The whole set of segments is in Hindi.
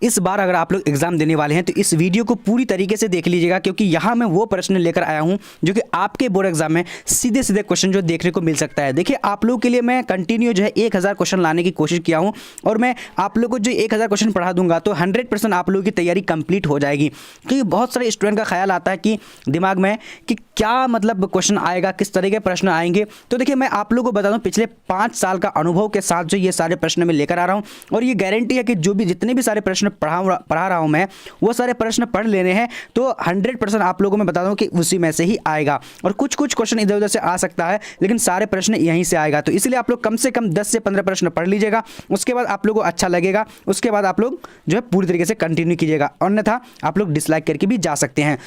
इस बार अगर आप लोग एग्जाम देने वाले हैं तो इस वीडियो को पूरी तरीके से देख लीजिएगा, क्योंकि यहाँ मैं वो प्रश्न लेकर आया हूँ जो कि आपके बोर्ड एग्जाम में सीधे सीधे क्वेश्चन जो देखने को मिल सकता है। देखिए, आप लोगों के लिए मैं कंटिन्यू जो है 1000 क्वेश्चन लाने की कोशिश किया हूँ, और मैं आप लोगों को जो 1000 क्वेश्चन पढ़ा दूंगा तो 100% आप लोगों की तैयारी कंप्लीट हो जाएगी। क्योंकि बहुत सारे स्टूडेंट का ख्याल आता है कि दिमाग में कि क्या मतलब क्वेश्चन आएगा, किस तरह के प्रश्न आएंगे। तो देखिए, मैं आप लोगों को बता दूं, पिछले 5 साल का अनुभव के साथ जो ये सारे प्रश्न मैं लेकर आ रहा हूँ, और ये गारंटी है कि जो भी जितने भी सारे प्रश्न पढ़ा रहा हूँ मैं, वो सारे प्रश्न पढ़ लेने हैं तो 100% आप लोगों को मैं बता दूं कि उसी में से ही आएगा। और कुछ क्वेश्चन इधर उधर से आ सकता है, लेकिन सारे प्रश्न यहीं से आएगा। तो इसलिए आप लोग कम से कम 10 से 15 प्रश्न पढ़ लीजिएगा, उसके बाद आप लोगों को अच्छा लगेगा, उसके बाद आप लोग जो है पूरी तरीके से कंटिन्यू कीजिएगा, अन्यथा आप लोग डिसलाइक करके भी जा सकते हैं।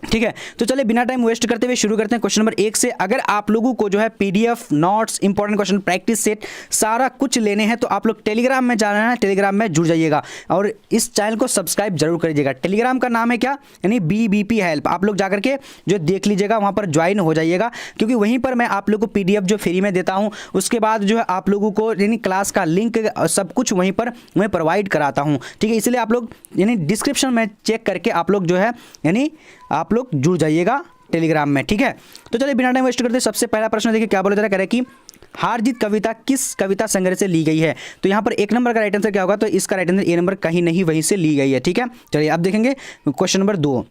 ठीक है, तो चलिए बिना टाइम वेस्ट करते हुए शुरू करते हैं क्वेश्चन नंबर 1 से। अगर आप लोगों को जो है PDF, notes, important question, practice set सारा कुछ लेने हैं तो आप लोग टेलीग्राम में जाना है, टेलीग्राम में जुड़ जाइएगा और इस चैनल को सब्सक्राइब जरूर करिएगा। टेलीग्राम का नाम है क्या, यानी BBP हेल्प। आप लोग जाकर के जो देख लीजिएगा, वहाँ पर ज्वाइन हो जाइएगा, क्योंकि वहीं पर मैं आप लोग को PDF जो फ्री में देता हूँ, उसके बाद जो है आप लोगों को यानी क्लास का लिंक सब कुछ वहीं पर मैं प्रोवाइड कराता हूँ। ठीक है, इसलिए आप लोग यानी डिस्क्रिप्शन में चेक करके आप लोग जो है यानी आप लोग जुड़ जाइएगा टेलीग्राम में। ठीक है, तो चलिए बिना टाइम वेस्ट करते सबसे पहला प्रश्न देखिए क्या बोला जा रहा है। कह रहे कि हार जीत कविता किस कविता संग्रह से ली गई है। तो यहाँ पर 1 नंबर का राइट आंसर क्या होगा, तो इसका राइट आंसर A नंबर कहीं नहीं वहीं से ली गई है। ठीक है, चलिए अब देखेंगे क्वेश्चन नंबर 2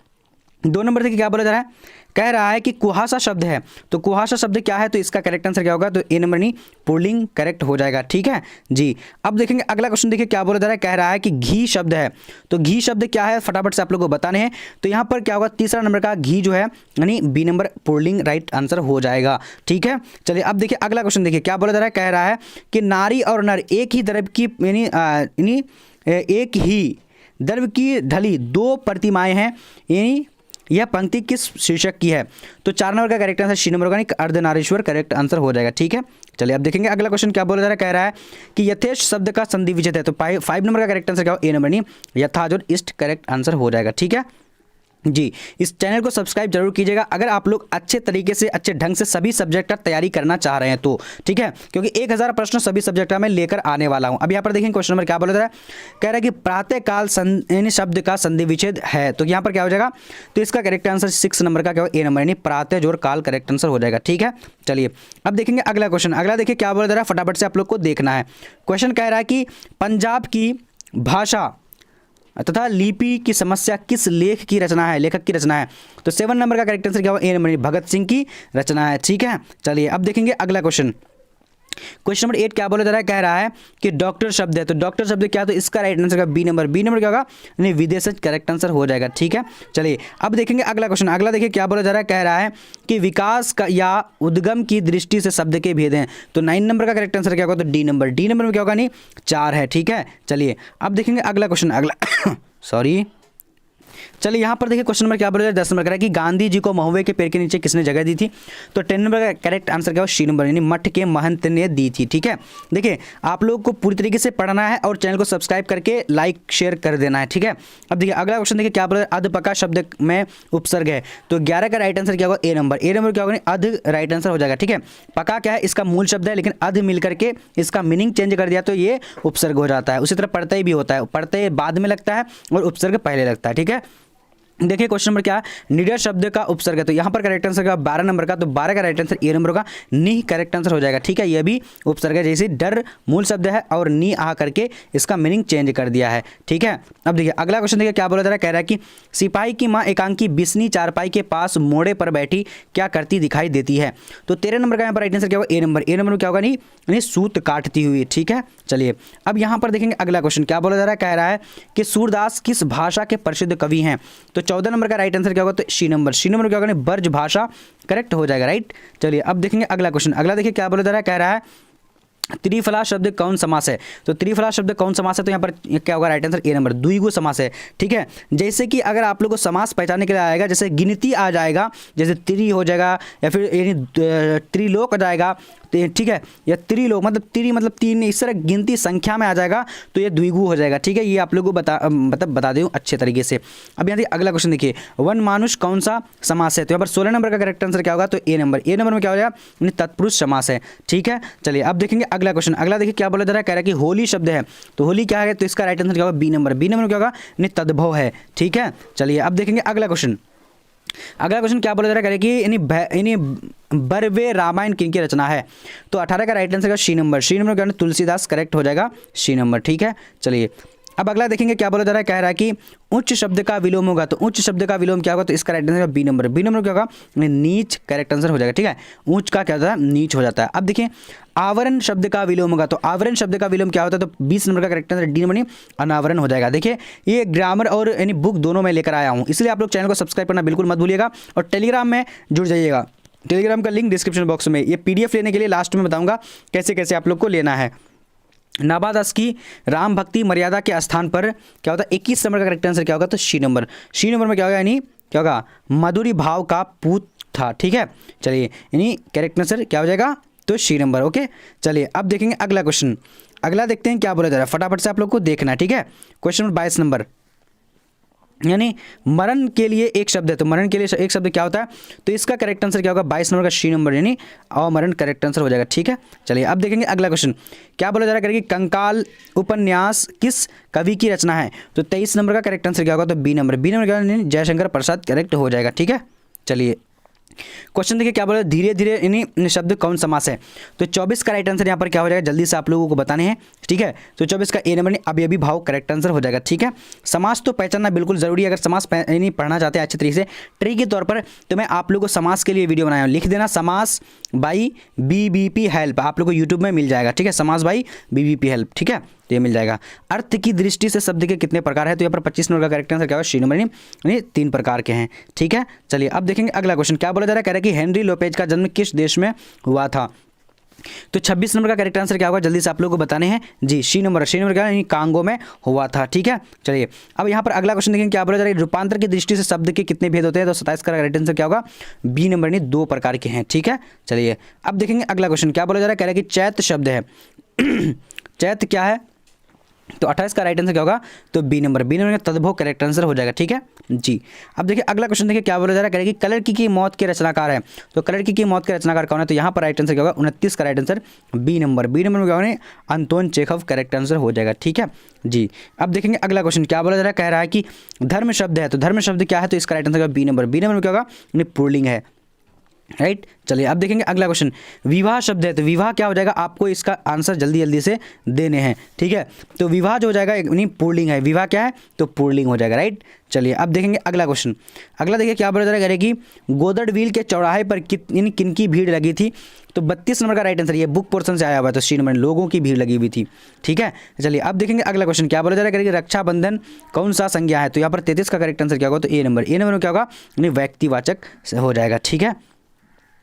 नंबर देखिए क्या बोला जा रहा है। कह रहा है कि कुहासा शब्द है, तो कुहासा शब्द क्या है, तो इसका करेक्ट आंसर क्या होगा, तो A नंबर नहीं पुल्लिंग करेक्ट हो जाएगा। ठीक है जी, अब देखेंगे अगला क्वेश्चन देखिए क्या बोला जा रहा है। कह रहा है कि घी शब्द है, तो घी शब्द क्या है फटाफट से आप लोगों को बताने हैं। तो यहाँ पर क्या होगा, तीसरा नंबर का घी जो है यानी B number pulling right answer हो जाएगा। ठीक है, चलिए अब देखिए अगला क्वेश्चन देखिए क्या बोला जा रहा है। कह रहा है कि नारी और नर एक ही द्रव्य की यानी एक ही द्रव्य की ढली 2 प्रतिमाएं हैं, यानी यह पंक्ति किस शीर्षक की है। तो 4 नंबर का करेक्ट आंसर C नंबर का अर्धनारीश्वर करेक्ट आंसर हो जाएगा। ठीक है, चलिए अब देखेंगे अगला क्वेश्चन क्या बोला जा रहा है। कह रहा है कि यथेष्ट शब्द का संधि विच्छेद है, तो 5 नंबर का करेक्ट आंसर क्या हो, A नंबर नहीं यथाज और इष्ट करेक्ट आंसर हो जाएगा। ठीक है जी, इस चैनल को सब्सक्राइब जरूर कीजिएगा अगर आप लोग अच्छे तरीके से अच्छे ढंग से सभी सब्जेक्ट का तैयारी करना चाह रहे हैं तो। ठीक है, क्योंकि 1000 प्रश्न सभी सब्जेक्ट का मैं लेकर आने वाला हूं। अब यहाँ पर देखेंगे क्वेश्चन नंबर क्या बोला जा रहा है। कह रहा है कि प्रातःकाल शब्द का संधि विच्छेद है, तो यहाँ पर क्या हो जाएगा, तो इसका करेक्ट आंसर 6 नंबर का क्या हो, A नंबर यानी प्रातः जोड़ काल करेक्ट आंसर हो जाएगा। ठीक है, चलिए अब देखेंगे अगला क्वेश्चन। अगला देखिए क्या बोला जा रहा है, फटाफट से आप लोग को देखना है। क्वेश्चन कह रहा है कि पंजाब की भाषा तथा लिपि की समस्या किस लेख की रचना है, लेखक की रचना है। तो 7 नंबर का करेक्ट आंसर क्या होगा, A नंबर भगत सिंह की रचना है। ठीक है, चलिए अब देखेंगे अगला क्वेश्चन। क्वेश्चन नंबर 8 क्या बोला जा रहा है। कह रहा है कि डॉक्टर शब्द है, तो डॉक्टर शब्द क्या है, तो इसका राइट आंसर का B नंबर क्या होगा, यानी विदेशज करेक्ट आंसर हो जाएगा। ठीक है, चलिए अब देखेंगे अगला क्वेश्चन। अगला देखिए क्या बोला जा रहा है। कह रहा है कि विकास का या उद्गम की दृष्टि से शब्द के भेद हैं, तो 9 नंबर का करेक्ट आंसर क्या होगा, तो D नंबर में क्या होगा, नहीं 4 है। ठीक है, चलिए अब देखेंगे अगला क्वेश्चन। अगला सॉरी चलिए यहाँ पर देखिए क्वेश्चन नंबर क्या बोला जाए। 10 नंबर कह रहा है कि गांधी जी को महुए के पेड़ के नीचे किसने जगह दी थी। तो 10 नंबर का करेक्ट आंसर क्या हो, C नंबर यानी मठ के महंत ने दी थी। ठीक है, देखिए आप लोग को पूरी तरीके से पढ़ना है और चैनल को सब्सक्राइब करके लाइक शेयर कर देना है। ठीक है, अब देखिए अगला क्वेश्चन देखिए क्या बोला, अधपका शब्द में उपसर्ग है, तो 11 का राइट आंसर क्या होगा, A नंबर क्या होगा, अध राइट आंसर हो जाएगा। ठीक है, पका क्या है, इसका मूल शब्द है, लेकिन अध मिल करके इसका मीनिंग चेंज कर दिया तो ये उपसर्ग हो जाता है। उसी तरह पढ़ते भी होता है, पढ़ते बाद में लगता है और उपसर्ग पहले लगता है। ठीक है, देखिए क्वेश्चन नंबर क्या है, निडर शब्द का उपसर्ग है, तो यहाँ पर करेक्ट आंसर का 12 नंबर का, तो 12 का राइट आंसर A नंबर का नी करेक्ट आंसर हो जाएगा। ठीक है, यह भी उपसर्ग है, जैसे डर मूल शब्द है और नी आ करके इसका मीनिंग चेंज कर दिया है। ठीक है, अब देखिए अगला क्वेश्चन देखिए क्या बोला जा रहा है। कह रहा है कि सिपाही की माँ एकांकी बिस्नी चारपाई के पास मोड़े पर बैठी क्या करती दिखाई देती है। तो 13 नंबर का यहाँ पर राइट आंसर क्या होगा, A नंबर क्या होगा, नहीं सूत काटती हुई। ठीक है, चलिए अब यहाँ पर देखेंगे अगला क्वेश्चन क्या बोला जा रहा है। कह रहा है कि सूरदास किस भाषा के प्रसिद्ध कवि हैं। तो 14 नंबर का राइट आंसर क्या होगा, तो C नंबर क्या होगा, ब्रज भाषा करेक्ट हो जाएगा। राइट, चलिए अब देखेंगे अगला क्वेश्चन। अगला देखिए क्या बोला जा रहा है। कह रहा है त्रिफला शब्द कौन समास है, तो त्रिफला शब्द कौन समास है, तो यहाँ पर क्या होगा राइट आंसर A नंबर द्विगु समास है। ठीक है, जैसे कि अगर आप लोगों को समास पहचानने के लिए आएगा, जैसे गिनती आ जाएगा, जैसे त्रि हो जाएगा या फिर यानी त्रिलोक आ जाएगा, ठीक है, या त्रिलोक मतलब 3, इस तरह गिनती संख्या में आ जाएगा तो ये द्विगु हो जाएगा। ठीक है, ये आप लोगों को बता दूँ अच्छे तरीके से। अब यहाँ देखिए अगला क्वेश्चन देखिए, वन मानुष कौन सा समास है, तो यहाँ पर 16 नंबर का करेक्ट आंसर क्या होगा, तो A नंबर में क्या हो जाएगा, तत्पुरुष समास है। ठीक है, चलिए अब देखेंगे अगला क्वेश्चन, अगला देखिए क्या बोला जा रहा है, कह रहा है कि होली शब्द है, तो होली क्या है, तो इसका राइट आंसर क्या होगा, बी नंबर। बी नंबर क्या होगा, नहीं तद्भव है, ठीक है। चलिए अब देखेंगे अगला क्वेश्चन। अगला क्वेश्चन क्या बोला जा रहा है कि यानी बरवे रामायण किनकी रचना है, तो 18 का राइट आंसर का सी नंबर। सी नंबर क्या है, तुलसीदास, करेक्ट हो जाएगा सी नंबर, ठीक है। चलिए अब अगला देखेंगे क्या बोला जा रहा है, कह रहा है कि उच्च शब्द का विलोम होगा, तो उच्च शब्द का विलोम क्या होगा, तो इसका right answer B number. B number क्या होगा, नीच, करेक्ट आंसर हो जाएगा, ठीक है। ऊंच का क्या होता है, नीच हो जाता है। अब देखिए आवरण शब्द का विलोम होगा, तो आवरण शब्द का विलोम क्या होता है, तो 20 नंबर का करेक्ट आंसर डी नंबर नहीं अनावरण हो जाएगा। देखिए ये ग्रामर और यानी बुक दोनों में लेकर आया हूँ, इसलिए आप लोग चैनल को सब्सक्राइब करना बिल्कुल मत भूलिएगा और टेलीग्राम में जुड़ जाइएगा। टेलीग्राम का लिंक डिस्क्रिप्शन बॉक्स में, ये PDF लेने के लिए लास्ट में बताऊंगा कैसे कैसे आप लोग को लेना है। नाभादास की राम भक्ति मर्यादा के स्थान पर क्या होता है, 21 नंबर का करेक्ट आंसर क्या होगा, तो सी नंबर। सी नंबर में क्या होगा, यानी क्या होगा, मधुरी भाव का पूत था, ठीक है। चलिए यानी करेक्ट आंसर क्या हो जाएगा, तो सी नंबर, ओके। चलिए अब देखेंगे अगला क्वेश्चन। अगला देखते हैं क्या बोला जा रहा है, फटाफट से आप लोग को देखना है, ठीक है। क्वेश्चन नंबर 22 नंबर, यानी मरण के लिए एक शब्द है, तो मरण के लिए एक शब्द क्या होता है, तो इसका करेक्ट आंसर क्या होगा, 22 नंबर का सी नंबर, यानी अमरण करेक्ट आंसर हो जाएगा, ठीक है। चलिए अब देखेंगे अगला क्वेश्चन। क्या बोला जा रहा है कि कंकाल उपन्यास किस कवि की रचना है, तो 23 नंबर का करेक्ट आंसर क्या होगा, तो बी नंबर। बी नंबर क्या होगा, जयशंकर प्रसाद, करेक्ट हो जाएगा, ठीक है। चलिए क्वेश्चन देखिए क्या बोला, धीरे धीरे यानी शब्द कौन समास है, तो 24 का राइट आंसर यहाँ पर क्या हो जाएगा, जल्दी से आप लोगों को बताने हैं, ठीक है। तो 24 का ए नंबर नहीं अभी भाव करेक्ट आंसर हो जाएगा, ठीक है। समास तो पहचानना बिल्कुल जरूरी है, अगर समास यानी पढ़ना चाहते हैं अच्छे तरीके से ट्री के तौर पर, तो मैं आप लोगों को समास के लिए वीडियो बनाया हूँ, लिख देना समास बाई BBP हेल्प, आप लोगों को यूट्यूब में मिल जाएगा, ठीक है। समास बाई BBP हेल्प, ठीक है, तो ये मिल जाएगा। अर्थ की दृष्टि से शब्द के कितने प्रकार है, तो यहाँ पर 25 नंबर का करेक्ट आंसर क्या होगा, सी नंबर यानी 3 प्रकार के हैं, ठीक है। चलिए अब देखेंगे अगला क्वेश्चन। क्या बोला जा रहा है, कह रहा है कि हेनरी लोपेज का जन्म किस देश में हुआ था, तो 26 नंबर का करेक्ट आंसर क्या होगा, जल्दी से आप लोगों को बताने हैं जी, सी नंबर। सी नंबर क्या है, कांगो में हुआ था, ठीक है। चलिए अब यहाँ पर अगला क्वेश्चन देखेंगे। क्या बोला जा रहा है, रूपांतर की दृष्टि से शब्द के कितने भेद होते हैं, तो 27 का करेक्ट आंसर क्या होगा, बी नंबर यानी 2 प्रकार के हैं, ठीक है। चलिए अब देखेंगे अगला क्वेश्चन। क्या बोला जा रहा है, कह रहा है कि चैत शब्द है चैत क्या है, तो 28 का राइट आंसर क्या होगा, तो बी नंबर। बी नंबर का तद्भव करेक्ट आंसर हो जाएगा, ठीक है जी। अब देखिए अगला क्वेश्चन देखिए क्या बोला जा रहा है, करेगी कलर की मौत के रचनाकार है, तो कलर की मौत के रचनाकार कौन है, तो यहाँ पर राइट आंसर क्या होगा, 29 का right answer B number. B number में क्या होगा, अंतोन चेखव करेक्ट आंसर हो जाएगा, ठीक है जी। अब देखेंगे अगला क्वेश्चन। क्या बोला जा रहा है, कह रहा है कि धर्म शब्द है, तो धर्म शब्द क्या है, तो इसका right answer B number. B number में क्या होगा, पुल्लिंग है, राइट। चलिए अब देखेंगे अगला क्वेश्चन। विवाह शब्द है, तो विवाह क्या हो जाएगा, आपको इसका आंसर जल्दी जल्दी से देने हैं, ठीक है। तो विवाह जो हो जाएगा यानी पुल्लिंग है, विवाह क्या है, तो पुल्लिंग हो जाएगा, राइट। चलिए अब देखेंगे अगला क्वेश्चन। अगला देखिए क्या बोला जा रहा है कि गोदड़ व्हील के चौराहे पर किनकी भीड़ लगी थी, तो 32 नंबर का राइट आंसर, ये बुक पोर्शन से आया हुआ है, तो सी नंबर लोगों की भीड़ लगी हुई थी, ठीक है। चलिए अब देखेंगे अगला क्वेश्चन। क्या बोला जा रहा है कि रक्षाबंधन कौन सा संज्ञा है, तो यहाँ पर 33 का करेक्ट आंसर क्या होगा, तो ए नंबर। ए नंबर में क्या होगा, यानी व्यक्तिवाचक हो जाएगा, ठीक है।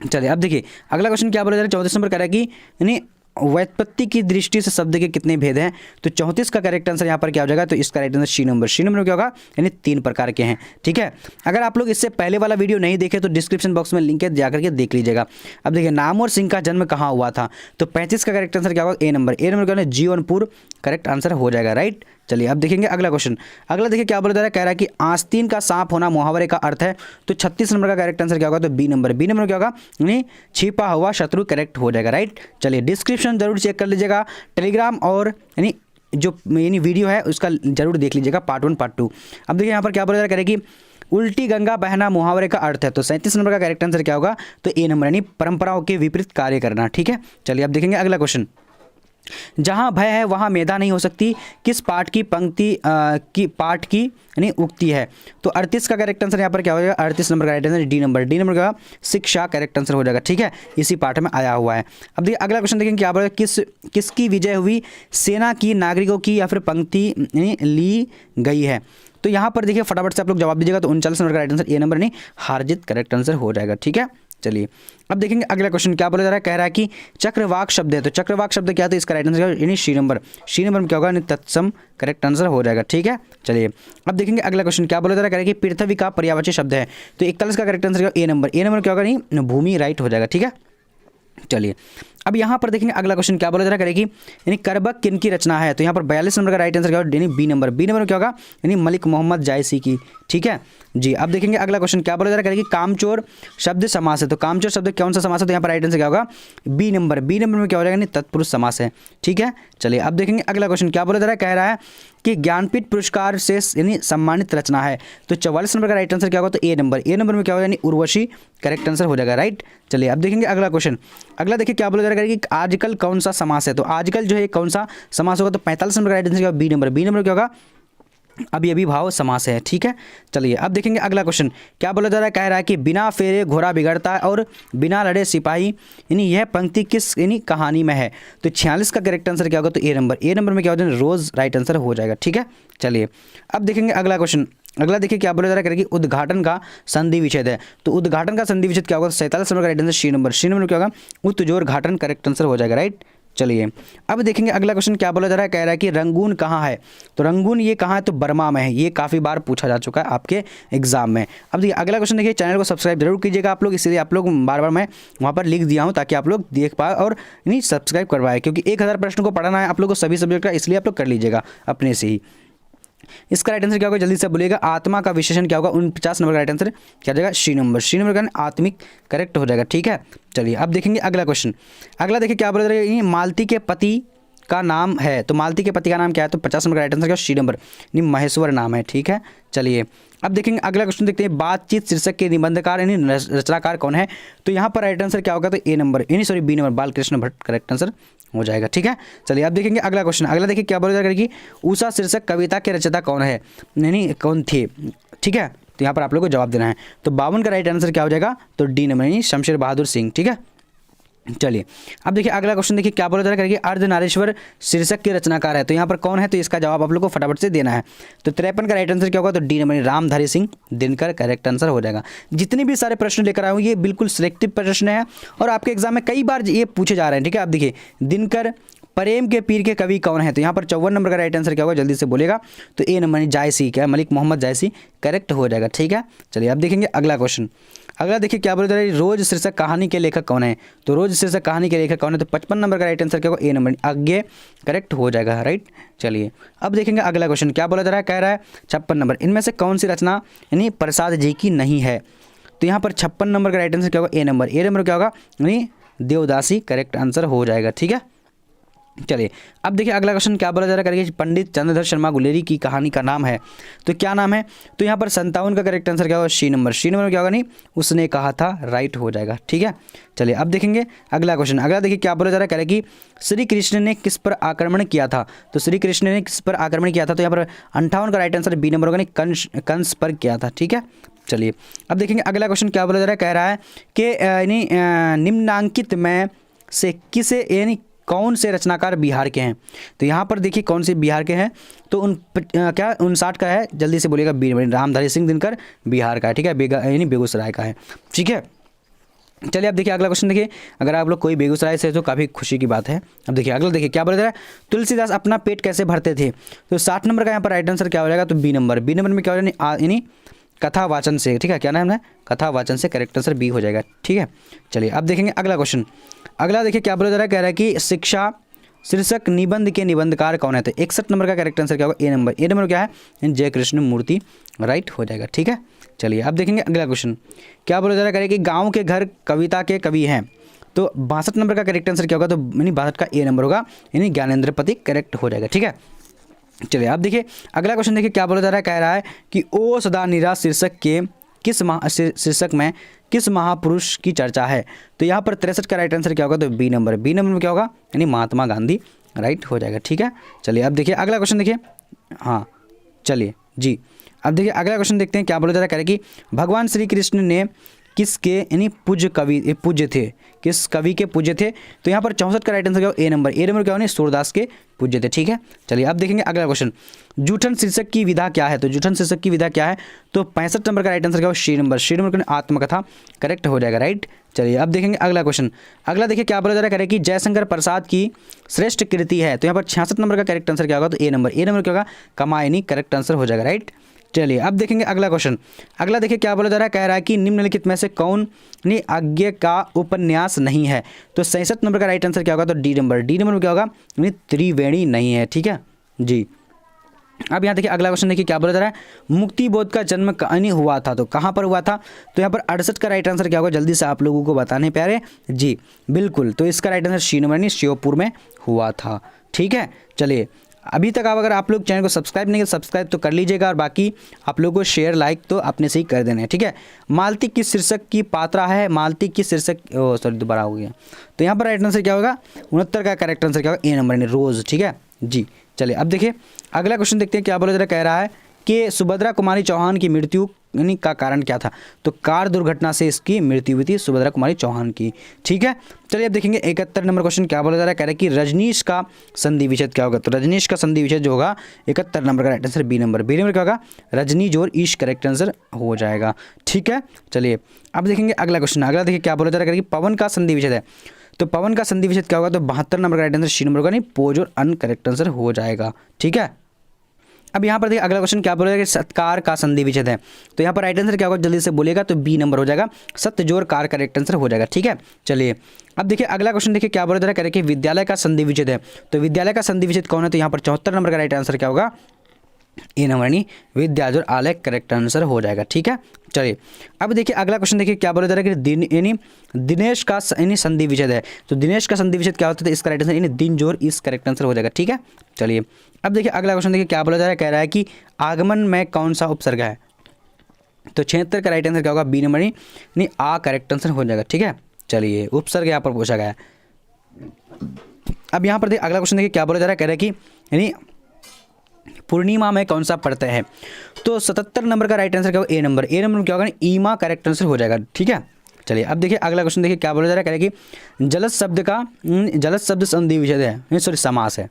चलिए अब देखिए अगला क्वेश्चन। क्या बोला जा रहा है, 34 नंबर कह रहा है कि यानी व्युत्पत्ति की दृष्टि से शब्द के कितने भेद हैं, तो 34 का करेक्ट आंसर यहाँ पर क्या हो जाएगा, तो इसका correct answer C number. C number क्या होगा, यानी 3 प्रकार के हैं, ठीक है। अगर आप लोग इससे पहले वाला वीडियो नहीं देखे तो डिस्क्रिप्शन बॉक्स में लिंक है, जाकर के देख लीजिएगा। अब देखिए नामवर सिंह का जन्म कहाँ हुआ था, तो 35 का करेक्ट आंसर क्या होगा, ए नंबर। ए नंबर क्या है, जीवनपुर करेक्ट आंसर हो जाएगा, राइट। चलिए अब देखेंगे अगला क्वेश्चन। अगला देखिए क्या बोला जा रहा है, कह रहा है कि आस्तीन का सांप होना मुहावरे का अर्थ है, तो 36 नंबर का करेक्ट आंसर क्या होगा, तो बी नंबर। बी नंबर क्या होगा, यानी छिपा हुआ शत्रु करेक्ट हो जाएगा, राइट। चलिए डिस्क्रिप्शन जरूर चेक कर लीजिएगा, टेलीग्राम और यानी जो यानी वीडियो है उसका जरूर देख लीजिएगा, पार्ट 1 पार्ट 2। अब देखिए यहाँ पर क्या बोला जा रहा है, कह रहा है कि उल्टी गंगा बहना मुहावरे का अर्थ है, तो 37 नंबर का करेक्ट आंसर क्या होगा, तो ए नंबर, यानी परंपराओं के विपरीत कार्य करना, ठीक है। चलिए अब देखेंगे अगला क्वेश्चन। जहाँ भय है वहाँ मेधा नहीं हो सकती, किस पाठ की पंक्ति की यानी उक्ति है, तो 38 का करेक्ट आंसर यहाँ पर क्या हो जाएगा, 38 नंबर का right answer D number. D number का शिक्षा करेक्ट आंसर हो जाएगा, ठीक है, इसी पाठ में आया हुआ है। अब देखिए अगला क्वेश्चन देखेंगे क्या बोला, किसकी विजय हुई, सेना की, नागरिकों की, या फिर पंक्ति यानी ली गई है, तो यहाँ पर देखिए फटाफट से आप लोग जवाब दीजिएगा, तो 39 नंबर का राइट आंसर ए नंबर नहीं हारजित करेक्ट आंसर हो जाएगा, ठीक है। चलिए अब देखेंगे अगला क्वेश्चन। क्या बोला जा रहा है, कह रहा है कि चक्रवाक शब्द है, तो चक्रवाक शब्द क्या है, तो इसका राइट आंसर यानी सी नंबर। सी नंबर में क्या होगा, तत्सम करेक्ट आंसर हो जाएगा, ठीक है। चलिए अब देखेंगे अगला क्वेश्चन। क्या बोला जा रहा है, कह रहा है कि पृथ्वी का पर्यायवाची शब्द है, तो 41 का correct answer A number. A number क्या होगा, नहीं भूमि, राइट हो जाएगा, ठीक है। चलिए अब यहाँ पर देखेंगे अगला क्वेश्चन क्या बोला जा रहा है करेगी, यानी करबक किन की रचना है, तो यहाँ पर 42 नंबर का राइट आंसर क्या होगा, यानी बी नंबर। बी नंबर में क्या होगा, यानी मलिक मोहम्मद जायसी की। ठीक है जी। अब देखेंगे अगला क्वेश्चन क्या बोला जा रहा है करेगी, कामचोर शब्द समास है, तो कामचोर शब्द कौन सा समास है, तो यहाँ पर राइट आंसर क्या होगा, बी नंबर। बी नंबर में क्या हो जाएगा, यानी तत्पुरुष समास है। ठीक है चलिए अब देखेंगे अगला क्वेश्चन क्या बोला जा रहा है, कह रहा है कि ज्ञानपीठ पुरस्कार से यानी सम्मानित रचना है, तो 44 नंबर का राइट आंसर क्या होगा, तो ए नंबर। ए नंबर में क्या होगा, यानी उर्वशी करेक्ट आंसर हो जाएगा। राइट चलिए अब देखेंगे अगला क्वेश्चन। अगला देखिए क्या बोला जा रहा है कि आजकल कौन सा समास है, तो आजकल जो है कौन सा समास होगा, तो 45 नंबर का राइट आंसर क्या होगा, बी नंबर। बी नंबर क्या होगा, अभी अभी भाव समास है। ठीक है चलिए अब देखेंगे अगला क्वेश्चन क्या बोला जा रहा है, कह रहा है कि बिना फेरे घोड़ा बिगड़ता है और बिना लड़े सिपाही, यानी यह पंक्ति किस यानी कहानी में है, तो 46 का करेक्ट आंसर क्या होगा, तो ए नंबर। ए नंबर में क्या हो जाएगा, रोज राइट आंसर हो जाएगा। ठीक है चलिए अब देखेंगे अगला क्वेश्चन। अगला देखिए क्या बोला जा रहा है कि उद्घाटन का संधि विच्छेद है, तो उद्घाटन का संधि विच्छेद क्या होगा, 47 नंबर का right answer C number. C number में क्या होगा, उत्तजोर-घाटन करेक्ट आंसर हो जाएगा। राइट चलिए अब देखेंगे अगला क्वेश्चन क्या बोला जा रहा है, कह रहा है कि रंगून कहाँ है, तो रंगून ये कहाँ है, तो बर्मा में है। ये काफ़ी बार पूछा जा चुका है आपके एग्जाम में। अब देखिए अगला क्वेश्चन देखिए, चैनल को सब्सक्राइब जरूर कीजिएगा आप लोग, इसलिए आप लोग बार बार मैं वहाँ पर लिख दिया हूँ ताकि आप लोग देख पाए और नहीं सब्सक्राइब करवाए, क्योंकि 1000 प्रश्न को पढ़ाना है आप लोग को सभी सब्जेक्ट का, इसलिए आप लोग कर लीजिएगा अपने से ही। इसका राइट आंसर क्या होगा, जल्दी से बोलिएगा। आत्मा का विशेषण क्या होगा, 49 नंबर का राइट आंसर क्या जाएगा, सी नंबर। सी नंबर का आत्मिक करेक्ट हो जाएगा। ठीक है चलिए अब देखेंगे अगला क्वेश्चन। अगला देखिए क्या बोल रहे हैं, मालती के पति का नाम है, तो मालती के पति का नाम क्या है, तो 50 नंबर का राइट आंसर क्या, सी नंबर, यानी महेश्वर नाम है। ठीक है चलिए अब देखेंगे अगला क्वेश्चन देखते हैं, बातचीत शीर्षक के निबंधकार यानी रचनाकार कौन है, तो यहाँ पर राइट आंसर क्या होगा, तो ए नंबर, यानी sorry B number, Balkrishna Bhatt correct answer हो जाएगा। ठीक है चलिए अब देखेंगे अगला क्वेश्चन। अगला देखिए क्या बोला जाएगा कि उषा शीर्षक कविता के रचयिता कौन है, यानी कौन थे। ठीक है तो यहाँ पर आप लोग को जवाब देना है, तो 52 का राइट आंसर क्या हो जाएगा, तो डी नंबर, यानी शमशेर बहादुर सिंह। ठीक है चलिए अब देखिए अगला क्वेश्चन देखिए क्या बोला जा रहा है कि अर्धनारीश्वर शीर्षक के रचनाकार है, तो यहाँ पर कौन है, तो इसका जवाब आप लोग को फटाफट से देना है। तो 53 का राइट आंसर क्या होगा, तो D number, Ramdhari Singh Dinkar correct answer हो जाएगा। जितने भी सारे प्रश्न लेकर आए हूँ ये बिल्कुल सिलेक्टिव प्रश्न है और आपके एग्जाम में कई बार ये पूछे जा रहे हैं। ठीक है आप देखिए, दिनकर प्रेम के पीर के कवि कौन है, तो यहाँ पर 54 नंबर का राइट आंसर क्या होगा, जल्दी से बोलेगा, तो ए नंबर जायसी, क्या मलिक मोहम्मद जायसी करेक्ट हो जाएगा। ठीक है चलिए अब देखेंगे अगला क्वेश्चन। अगला देखिए क्या बोल रहा है, रोज शीर्षक कहानी के लेखक कौन है, तो रोज शीर्षक कहानी के लेखक कौन है, तो 55 नंबर का राइट आंसर क्या होगा, ए नंबर, आगे करेक्ट हो जाएगा। राइट चलिए अब देखेंगे अगला क्वेश्चन क्या बोला जा रहा है, कह रहा है 56 नंबर, इनमें से कौन सी रचना यानी प्रसाद जी की नहीं है, तो यहाँ पर 56 नंबर का राइट आंसर क्या होगा, ए नंबर। ए नंबर क्या होगा, यानी देवदासी करेक्ट आंसर हो जाएगा। ठीक है चलिए अब देखिए अगला क्वेश्चन क्या बोला जा रहा है, करिए पंडित चंद्रधर शर्मा गुलेरी की कहानी का नाम है, तो क्या नाम है, तो यहाँ पर 57 का करेक्ट आंसर क्या होगा, सी नंबर। सी नंबर में क्या होगा, नहीं उसने कहा था, राइट हो जाएगा। ठीक है चलिए अब देखेंगे अगला क्वेश्चन। अगला देखिए क्या बोला जा रहा है, करें कि श्री कृष्ण ने किस पर आक्रमण किया था, तो श्री कृष्ण ने किस पर आक्रमण किया था, तो यहाँ पर 58 का राइट आंसर बी नंबर होगा, नहीं कंस पर किया था। ठीक है चलिए अब देखेंगे अगला क्वेश्चन क्या बोला जा रहा है, कह रहा है कि यानी निम्नांकित में से किसे यानी कौन से रचनाकार बिहार के हैं, तो यहाँ पर देखिए कौन से बिहार के हैं, तो क्या 59 का है, जल्दी से बोलिएगा, बी रामधारी सिंह दिनकर बिहार का है। ठीक है यानी बेगूसराय का है। ठीक है चलिए अब देखिए अगला क्वेश्चन देखिए, अगर आप लोग कोई बेगूसराय से तो काफ़ी खुशी की बात है। अब देखिए अगला देखिए क्या बोला जा रहा है, तुलसीदास अपना पेट कैसे भरते थे, तो 60 नंबर का यहाँ पर राइट आंसर क्या हो जाएगा, तो बी नंबर। बी नंबर में क्या हो जाएगा, यानी कथा वाचन से। ठीक है क्या नाम है, कथा वाचन से करेक्ट आंसर बी हो जाएगा। ठीक है चलिए अब देखेंगे अगला क्वेश्चन। अगला देखिए क्या बोला जा रहा है, कह रहा है कि शिक्षा शीर्षक निबंध के निबंधकार कौन है, तो 61 नंबर का करेक्ट आंसर क्या होगा, ए नंबर। ए नंबर क्या है, जय कृष्ण मूर्ति राइट हो जाएगा। ठीक है चलिए अब देखेंगे अगला क्वेश्चन क्या बोला जा रहा है, कह रहा है कि गाँव के घर कविता के कवि हैं, तो 62 नंबर का करेक्ट आंसर क्या होगा, तो यानी 62 का ए नंबर होगा, यानी ज्ञानेंद्र पति करेक्ट हो जाएगा। ठीक है चलिए अब देखिए अगला क्वेश्चन देखिए क्या बोला जा रहा है, कह रहा है कि ओ सदा निराश शीर्षक के किस शीर्षक में किस महापुरुष की चर्चा है, तो यहाँ पर 63 का राइट आंसर क्या होगा, तो बी नंबर। बी नंबर में क्या होगा, यानी महात्मा गांधी राइट हो जाएगा। ठीक है चलिए अब देखिए अगला क्वेश्चन देखिए, हाँ चलिए जी अब देखिए अगला क्वेश्चन देखते हैं क्या बोला जा रहा है, कह रहे कि भगवान श्री कृष्ण ने किसके यानी पूज्य थे, किस कवि के पूज्य थे, तो यहाँ पर 64 का राइट आंसर क्या होगा, ए नंबर। ए नंबर क्या होगा, सूरदास के पूज्य थे। ठीक है चलिए अब देखेंगे अगला क्वेश्चन, जूठन शीर्षक की विधा क्या है, तो जूठन शीर्षक की विधा क्या है, तो 65 नंबर का राइट आंसर क्या होगा, सी नंबर। सी नंबर आत्मकथा करेक्ट हो जाएगा। राइट चलिए अब देखेंगे अगला क्वेश्चन। अगला देखिए क्या बोला जा रहा है, कि जयशंकर प्रसाद की श्रेष्ठ कृति है, तो यहाँ पर 66 नंबर का करेक्ट आंसर क्या होगा, तो ए नंबर। ए नंबर क्या होगा, कमायनी करेक्ट आंसर हो जाएगा। राइट चलिए अब देखेंगे अगला क्वेश्चन। अगला देखिए क्या बोला जा रहा है, कह रहा है कि निम्नलिखित में से कौन नहीं आज्ञा का उपन्यास नहीं है। तो 67 नंबर का राइट आंसर क्या होगा, तो डी नंबर। डी नंबर में क्या होगा, नहीं त्रिवेणी नहीं है, ठीक है जी। अब यहाँ देखिए अगला क्वेश्चन देखिए क्या बोला जा रहा है, मुक्ति बोध का जन्म कहीं हुआ था, तो कहाँ पर हुआ था, तो यहाँ पर 68 का राइट आंसर क्या होगा, जल्दी से आप लोगों को बताने प्यारे जी बिल्कुल। तो इसका राइट आंसर सी नंबर नहीं श्योपुर में हुआ था, ठीक है। चलिए अभी तक अगर आप लोग चैनल को सब्सक्राइब नहीं किया सब्सक्राइब तो कर लीजिएगा, और बाकी आप लोगों को शेयर लाइक तो अपने से ही कर देना है, ठीक है। मालती किस शीर्षक की पात्रा है, मालती किस शीर्षक, सॉरी दोबारा हो गया, तो यहाँ पर राइट आंसर क्या होगा, 69 का करेक्ट आंसर क्या होगा, ए नंबर यानी रोज़, ठीक है जी। चलिए अब देखिए अगला क्वेश्चन देखते हैं क्या बोला जा रहा है, कह रहा है कि सुभद्रा कुमारी चौहान की मृत्यु का कारण क्या था, तो कार दुर्घटना से इसकी मृत्यु हुई थी सुभद्रा कुमारी चौहान की, ठीक है। चलिए अब देखेंगे 71 नंबर क्वेश्चन क्या बोला जा रहा है, कह रहा है कि रजनीश का संधि विच्छेद क्या होगा, तो रजनीश का संधि विच्छेद जो होगा 71 नंबर का right answer B number. B number क्या होगा, रजनी जोर ईश करेक्ट आंसर हो जाएगा, ठीक है। चलिए अब देखेंगे अगला क्वेश्चन। अगला देखिए क्या बोला जा रहा है कि पवन का संधि विच्छेद है, तो पवन का संधि विच्छेद क्या होगा, तो 72 नंबर का राइट आंसर सी नंबर होगा, नहीं पोज और अन करेक्ट आंसर हो जाएगा, ठीक है। अब यहाँ पर देखिए अगला क्वेश्चन क्या बोलेगा कि सत्कार का संधि विच्छेद है, तो यहाँ पर राइट आंसर क्या होगा, जल्दी से बोलेगा, तो बी नंबर हो जाएगा, सत्यजोर कार करेक्ट आंसर हो जाएगा, ठीक है। चलिए अब देखिए अगला क्वेश्चन देखिए क्या बोला जा रहा है, कि विद्यालय का संधि विच्छेद है, तो विद्यालय का संधि विच्छेद कौन है, तो यहाँ पर 74 नंबर का राइट आंसर क्या होगा, ए नंबर यानी विद्याजोर आलय करेक्ट आंसर हो जाएगा, ठीक है। चलिए अब देखिए अगला क्वेश्चन देखिए क्या बोला जा रहा है कि यानी दिनेश का यानी संधि विच्छेद है, तो दिनेश का संधि विच्छेद क्या होता है, तो इसका राइट आंसर यानी दिन जोर इस करेक्ट आंसर हो जाएगा, ठीक है। चलिए अब देखिए अगला क्वेश्चन देखिए क्या बोला जा रहा है, कह रहा है कि आगमन में कौन सा उपसर्ग है, तो 76 का राइट आंसर क्या होगा, बी नंबर यानी आ करेक्ट आंसर हो जाएगा, ठीक है। चलिए उपसर्ग यहाँ पर पूछा गया है। अब यहाँ पर देखिए अगला क्वेश्चन देखिए क्या बोला जा रहा है, कह रहा है कि यानी पूर्णिमा में कौन सा पढ़ते हैं, तो 77 नंबर का राइट आंसर क्या होगा, ए नंबर। ए नंबर में क्या होगा, ईमा करेक्ट आंसर हो जाएगा, ठीक है। चलिए अब देखिए अगला क्वेश्चन देखिए क्या बोला जा रहा है, कह रहा है कि जलस शब्द संधि विच्छेद है, सॉरी समास है,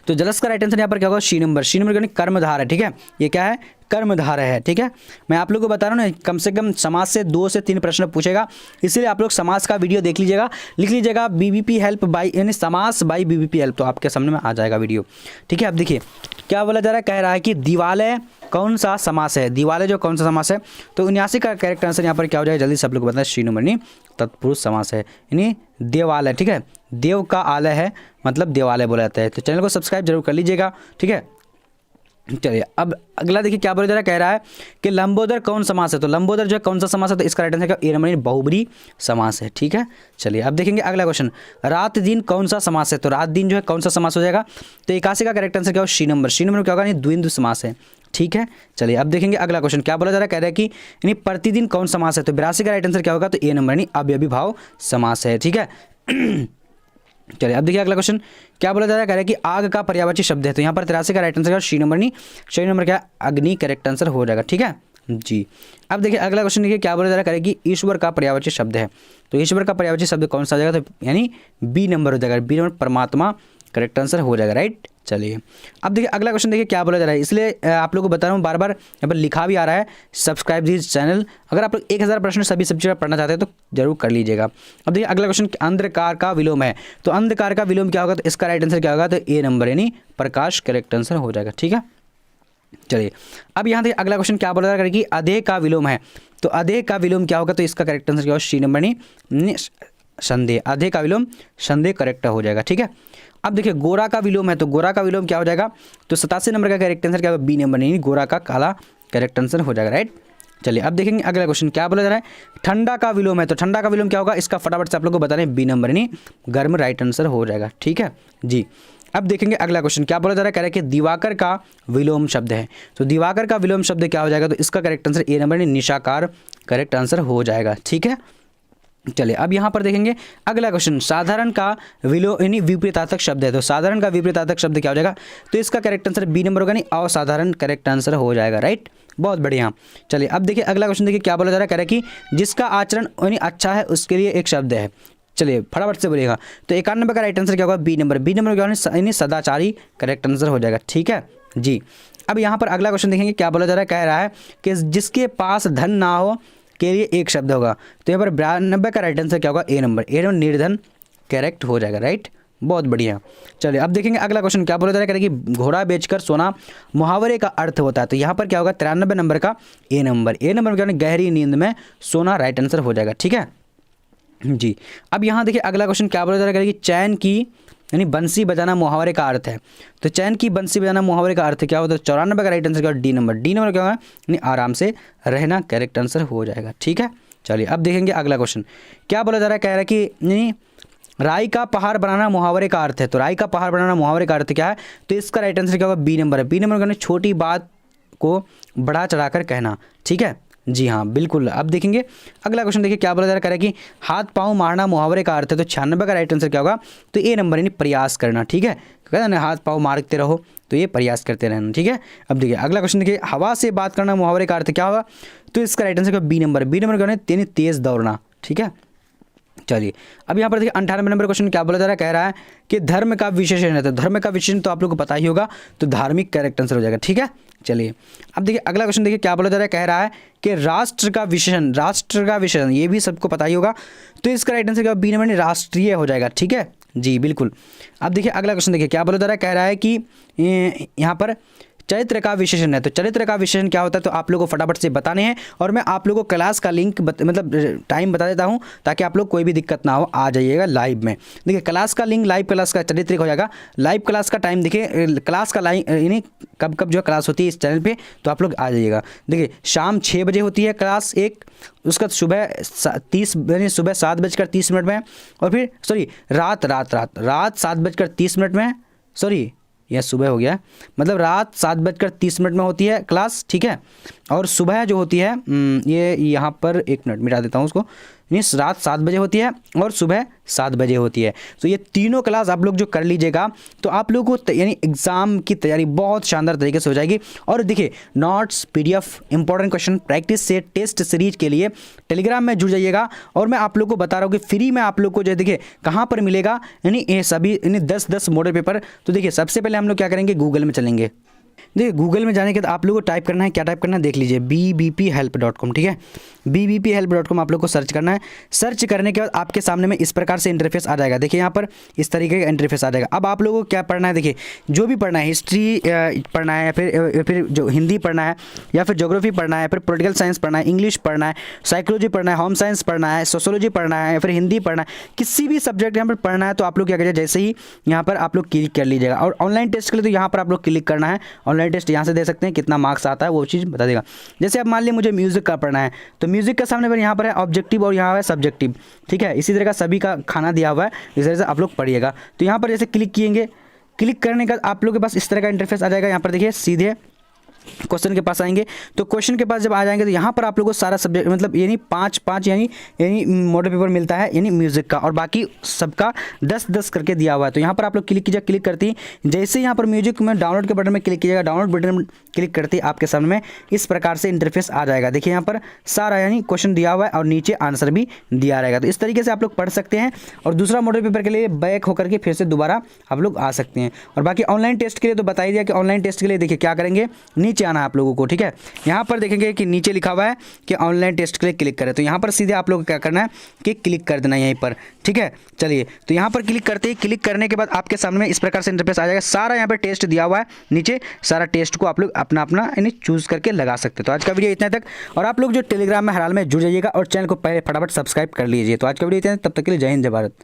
तो जलस का राइट आंसर यहाँ पर क्या होगा, सी नंबर। सी नंबर यानी कर्मधार है, ठीक है, ये क्या है, कर्मधार है, ठीक है। मैं आप लोगों को बता रहा हूँ ना, कम से कम समाज से 2 से 3 प्रश्न पूछेगा, इसलिए आप लोग समाज का वीडियो देख लीजिएगा, लिख लीजिएगा बीबीपी हेल्प बाई यानी समास बाई बीबीपी हेल्प, तो आपके सामने में आ जाएगा वीडियो, ठीक है। अब देखिए क्या बोला जा रहा है, कह रहा है कि दिवालय कौन सा समास है, दिवालय जो कौन सा समास है, तो 79 का करेक्ट आंसर यहाँ पर क्या हो जाएगा, जल्दी सब लोग बताएं, सी नंबर यानी तत्पुरुष समास है, यानी देवालय, ठीक है, देव का आलय है मतलब देवालय बोला जाता है। तो चैनल को सब्सक्राइब जरूर कर लीजिएगा, ठीक है। चलिए अब अगला देखिए क्या बोला जा रहा है, कह रहा है कि लंबोदर कौन समास है, तो लंबोदर जो है कौन सा समास है, तो इसका राइट आंसर ए नंबर बहुब्री समास है, ठीक है। चलिए अब देखेंगे अगला क्वेश्चन, रात दिन कौन सा समास है, तो रात दिन जो है कौन सा समास हो जाएगा, तो 81 का करेक्ट आंसर क्या होगा, सी नंबर। सी नंबर क्या होगा, यानी द्विंद्व समास है, ठीक है। चलिए अब देखेंगे अगला क्वेश्चन क्या बोला जा रहा है, कह रहा है कि यानी प्रतिदिन कौन समास है, तो 82 का राइट आंसर क्या होगा, तो ए नंबर यानी अव्ययी भाव समास है, ठीक है। चलिए अब देखिए अगला क्वेश्चन क्या बोला जा रहा है, कह रहा है कि आग का पर्यायवाची शब्द है, तो यहाँ पर 83 का राइट आंसर सी नंबर नहीं, सी नंबर क्या अग्नि करेक्ट आंसर हो जाएगा, ठीक है जी। अब देखिए अगला क्वेश्चन देखिए क्या बोला जा रहा है, कह रहा है कि ईश्वर का पर्यायवाची शब्द है, तो ईश्वर का पर्यायवाची शब्द कौन सा हो जाएगा, तो यानी बी नंबर हो जाएगा, बी नंबर परमात्मा करेक्ट आंसर हो जाएगा, राइट। चलिए अब देखिए अगला क्वेश्चन देखिए क्या बोला जा रहा है, इसलिए आप लोगों को बता रहा हूँ, बार बार यहाँ पर लिखा भी आ रहा है, सब्सक्राइब दिस चैनल। अगर आप लोग 1000 प्रश्न सभी सब्जेक्ट पढ़ना चाहते हैं तो जरूर कर लीजिएगा। अब देखिए अगला क्वेश्चन अंधकार का विलोम है, तो अंधकार का विलोम क्या होगा, तो इसका राइट आंसर क्या होगा, तो ए नंबर यानी प्रकाश करेक्ट आंसर हो जाएगा, ठीक है। चलिए अब यहाँ देखिए अगला क्वेश्चन क्या बोला जा रहा है कि अधे का विलोम है, तो अधे का विलोम क्या होगा, तो इसका करेक्ट आंसर क्या होगा, सी नंबर यानी संदेह। अधे का विलोम संदेह करेक्ट हो जाएगा, ठीक है। अब देखिए गोरा का विलोम है, तो गोरा का विलोम क्या हो जाएगा, तो 87 नंबर का करेक्ट आंसर क्या होगा, बी नंबर यानी गोरा का काला करेक्ट आंसर हो जाएगा, राइट। चलिए अब देखेंगे अगला क्वेश्चन क्या बोला जा रहा है, ठंडा का विलोम है, तो ठंडा का विलोम क्या होगा, इसका फटाफट से आप लोग को बता दें, बी नंबर यानी गर्म राइट आंसर हो जाएगा, ठीक है जी। अब देखेंगे अगला क्वेश्चन क्या बोला जा रहा है, कह रहा है कि दिवाकर का विलोम शब्द है, तो दिवाकर का विलोम शब्द क्या हो जाएगा, तो इसका करेक्ट आंसर ए नंबर यानी निशाकार करेक्ट आंसर हो जाएगा, ठीक है। चलिए अब यहाँ पर देखेंगे अगला क्वेश्चन, साधारण का विलोम यानी विपरीतार्थक शब्द है, तो साधारण का विपरीतार्थक शब्द क्या हो जाएगा, तो इसका करेक्ट आंसर बी नंबर होगा, नहीं असाधारण करेक्ट आंसर हो जाएगा, राइट। बहुत बढ़िया। चलिए अब देखिए अगला क्वेश्चन देखिए क्या बोला जा रहा है, कह रहा है कि जिसका आचरण यानी अच्छा है उसके लिए एक शब्द है। चलिए फटाफट से बोलिएगा, तो 91 का राइट आंसर क्या होगा, बी नंबर। बी नंबर क्या होगा, यानी सदाचारी करेक्ट आंसर हो जाएगा, ठीक है जी। अब यहाँ पर अगला क्वेश्चन देखेंगे क्या बोला जा रहा है, कह रहा है कि जिसके पास धन ना हो के लिए एक शब्द होगा, तो यहाँ पर 92 का राइट आंसर क्या होगा, ए नंबर। ए नंबर निर्धन करेक्ट हो जाएगा, राइट बहुत बढ़िया। चलिए अब देखेंगे अगला क्वेश्चन क्या बोला जा रहा है कि घोड़ा बेचकर सोना मुहावरे का अर्थ होता है। तो यहाँ पर क्या होगा 93 नंबर का ए नंबर क्या होगा, गहरी नींद में सोना राइट आंसर हो जाएगा। ठीक है जी। अब यहाँ देखिए अगला क्वेश्चन क्या बोला जा रहा है कि चैन की यानी बंसी बजाना मुहावरे का अर्थ है। तो चैन की बंसी बजाना मुहावरे का अर्थ क्या होता है, 94 का राइट आंसर क्या होगा, डी नंबर क्या होगा यानी आराम से रहना करेक्ट आंसर हो जाएगा। ठीक है चलिए अब देखेंगे अगला क्वेश्चन क्या बोला जा रहा है, कह रहा है कि नहीं राई का पहाड़ बनाना मुहावरे का अर्थ है। तो राई का पहाड़ बनाना मुहावरे का अर्थ क्या है, तो इसका राइट आंसर क्या होगा, बी नंबर है। बी नंबर कहना छोटी बात को बढ़ा चढ़ाकर कहना। ठीक है जी हाँ बिल्कुल। अब देखेंगे अगला क्वेश्चन, देखिए क्या बोला जा रहा है कि हाथ पाँव मारना मुहावरे का अर्थ है। तो 96 का राइट आंसर क्या होगा, तो ए नंबर यानी प्रयास करना। ठीक है कहते हैं हाथ पाँव मारते रहो, तो ये प्रयास करते रहना। ठीक है अब देखिए अगला क्वेश्चन, देखिए हवा से बात करना मुहावरे का अर्थ क्या होगा, तो इसका राइट आंसर क्या बी नंबर क्या है, तेज दौड़ना। ठीक है चलिए अब यहाँ पर देखिए 98 नंबर क्वेश्चन क्या बोला जा रहा है, कह रहा है कि धर्म का विशेषण है। तो धर्म का विशेषण तो आप लोग को पता ही होगा, तो धार्मिक करेक्ट आंसर हो जाएगा। ठीक है चलिए अब देखिए अगला क्वेश्चन, देखिए क्या बोला जा रहा है, कह रहा है कि राष्ट्र का विशेषण ये भी सबको पता ही होगा, तो इसका राइट आंसर क्या बी नंबर राष्ट्रीय हो जाएगा। ठीक है जी बिल्कुल। अब देखिए अगला क्वेश्चन, देखिए क्या बोला जा रहा है, कह रहा है कि यहाँ पर चरित्र का विशेषण है। तो चरित्र का विशेषण क्या होता है, तो आप लोगों को फटाफट से बताने हैं, और मैं आप लोगों को क्लास का लिंक मतलब टाइम बता देता हूं, ताकि आप लोग कोई भी दिक्कत ना हो, आ जाइएगा लाइव में। देखिए क्लास का लिंक, लाइव क्लास का चरित्र हो जाएगा। लाइव क्लास का टाइम देखिए, क्लास का लाइन यानी कब कब जो क्लास होती है इस चैनल पे, तो आप लोग आ जाइएगा। देखिए शाम 6 बजे होती है क्लास एक, उसका सुबह 7 बजकर 30 मिनट में, और फिर सॉरी रात 7 बजकर 30 मिनट में, सॉरी यह सुबह हो गया, मतलब रात 7 बजकर 30 मिनट में होती है क्लास। ठीक है और सुबह जो होती है ये यहाँ पर 1 मिनट मिटा देता हूँ उसको, यानी रात 7 बजे होती है और सुबह 7 बजे होती है। तो ये तीनों क्लास आप लोग जो कर लीजिएगा, तो आप लोगों को यानी एग्ज़ाम की तैयारी बहुत शानदार तरीके से हो जाएगी। और देखिए notes, PDF, important question practice से टेस्ट सीरीज के लिए टेलीग्राम में जुड़ जाइएगा। और मैं आप लोग को बता रहा हूँ कि फ्री में आप लोग को जो देखिए कहाँ पर मिलेगा, यानी ये सभी यानी 10 मॉडल पेपर। तो देखिए सबसे पहले हम लोग क्या करेंगे, गूगल में चलेंगे। देखिए गूगल में जाने के बाद आप लोगों को टाइप करना है, क्या टाइप करना है देख लीजिए, bbphelp.com। ठीक है bbphelp.com आप लोग को सर्च करना है। सर्च करने के बाद आपके सामने में इस प्रकार से इंटरफेस आ जाएगा। देखिए यहाँ पर इस तरीके का इंटरफेस आ जाएगा। अब आप लोगों को क्या पढ़ना है, देखिए जो भी पढ़ना है, हिस्ट्री पढ़ना है, फिर जो हिंदी पढ़ना है, या फिर ज्योग्राफी पढ़ना है, फिर पॉलिटिकल साइंस पढ़ना है, इंग्लिश पढ़ना है, साइकोलॉजी पढ़ना है, होम साइंस पढ़ना है, सोशोलॉजी पढ़ना है, या फिर हिंदी पढ़ना है, किसी भी सब्जेक्ट यहाँ पर पढ़ना है, तो आप लोग क्या करिए, जैसे ही यहाँ पर आप लोग क्लिक कर लीजिएगा। और ऑनलाइन टेस्ट के लिए तो यहाँ पर आप लोग क्लिक करना है। ऑनलाइन टेस्ट यहाँ से दे सकते हैं, कितना मार्क्स आता है वो चीज़ बता देगा। जैसे अब मान लीजिए मुझे म्यूजिक का पढ़ना है, तो म्यूजिक का सामने पर यहाँ पर है ऑब्जेक्टिव और यहाँ है सब्जेक्टिव। ठीक है इसी तरह का सभी का खाना दिया हुआ है, इस तरह से आप लोग पढ़िएगा। तो यहाँ पर जैसे क्लिक किएंगे, क्लिक करने का आप लोग के पास इस तरह का इंटरफेस आ जाएगा। यहाँ पर देखिए सीधे क्वेश्चन के पास आएंगे, तो क्वेश्चन के पास जब आ जाएंगे, तो यहाँ पर आप लोगों को सारा सब्जेक्ट मतलब यानी 5 यानी मॉडल पेपर मिलता है, यानी म्यूजिक का, और बाकी सबका 10 करके दिया हुआ है। तो यहाँ पर आप लोग क्लिक कीजिए, क्लिक करते ही जैसे यहाँ पर म्यूजिक में डाउनलोड के बटन में क्लिक कीजिएगा, डाउनलोड बटन में क्लिक करते ही आपके सामने में इस प्रकार से इंटरफेस आ जाएगा। देखिए यहाँ पर सारा यानी क्वेश्चन दिया हुआ है और नीचे आंसर भी दिया रहेगा। तो इस तरीके से आप लोग पढ़ सकते हैं, और दूसरा मॉडल पेपर के लिए बैक होकर के फिर से दोबारा आप लोग आ सकते हैं। और बाकी ऑनलाइन टेस्ट के लिए तो बता ही दिया कि ऑनलाइन टेस्ट के लिए देखिए क्या करेंगे, नीचे आना है आप लोगों को। ठीक है यहाँ पर देखेंगे कि नीचे लिखा हुआ है कि ऑनलाइन टेस्ट के लिए क्लिक करें, तो यहाँ पर सीधे आप लोग को क्या करना है कि क्लिक कर देना यहीं पर। ठीक है चलिए तो यहाँ पर क्लिक करते ही, क्लिक करने के बाद आपके सामने इस प्रकार से इंटरफेस आ जाएगा। सारा यहाँ पर टेस्ट दिया हुआ है, नीचे सारा टेस्ट को आप लोग अपना अपना यानी चूज करके लगा सकते हैं। तो आज का वीडियो इतना तक, और आप लोग जो टेलीग्राम में हर हाल में जुड़ जाइएगा और चैनल को पहले फटाफट सब्सक्राइब कर लीजिए। तो आज का वीडियो इतना, तब तक के लिए जय हिंद जय भारत।